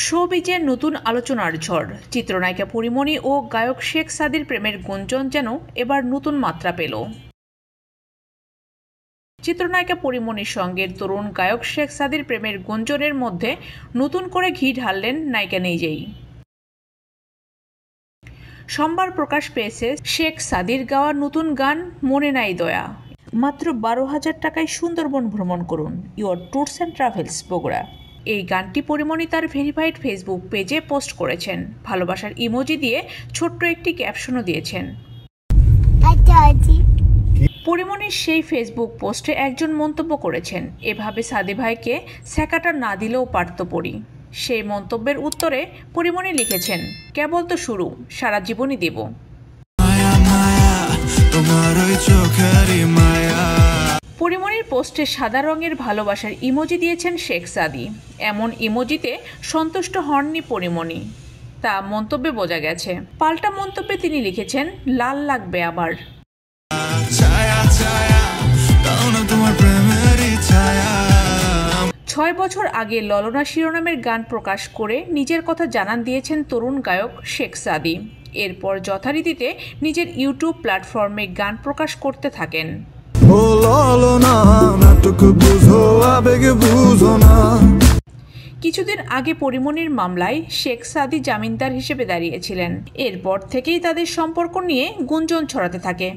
শোবিজের নতুন আলোচনার ঝড়। চিত্রনায়িকা পরীমণি ও গায়ক শেখ সাদির প্রেমের গুঞ্জন যেন এবার নতুন মাত্রা পেল। চিত্রনায়িকা পরীমণির সঙ্গে তরুণ গায়ক শেখ সাদির প্রেমের গুঞ্জনের মধ্যে নতুন করে ঘি ঢাললেন নায়িকা নিজেই। সোমবার প্রকাশ পেয়েছে শেখ সাদির গাওয়া নতুন গান মনে নাই দয়া। মাত্র 12,000 টাকায় সুন্দরবন ভ্রমণ করুন, your tours and travels Bogura. এই গানটি পরীমণি তার ভেরিফাইড ফেসবুক পেজে পোস্ট করেছেন। ভালোবাসার ইমোজি দিয়ে ছোট্ট একটি ক্যাপশনও দিয়েছেন। পরীমণির সেই ফেসবুক পোস্টে একজন মন্তব্য করেছেন, এভাবে সাদি ভাইকে স্যাকাটা না দিলেও পারত পরি। সেই মন্তব্যের উত্তরে পরীমণি লিখেছেন, কেবল তো শুরু, সারা জীবনই দেব। পরীমণির পোস্টে সাদা রঙের ভালোবাসার ইমোজি দিয়েছেন শেখ সাদি। এমন ইমোজিতে সন্তুষ্ট হননি পরীমণি, তা মন্তব্যে বোঝা গেছে। পাল্টা মন্তব্যে তিনি লিখেছেন, লাল লাগবে আবার। 6 বছর আগে ললনা শিরোনামের গান প্রকাশ করে নিজের কথা জানান দিয়েছেন তরুণ গায়ক শেখ সাদি। এরপর যথারীতিতে নিজের ইউটিউব প্ল্যাটফর্মে গান প্রকাশ করতে থাকেন। কিছুদিন আগে পরীমণির মামলায় শেখ সাদি জামিনদার হিসেবে দাঁড়িয়েছিলেন। এরপর থেকেই তাদের সম্পর্ক নিয়ে গুঞ্জন ছড়াতে থাকে।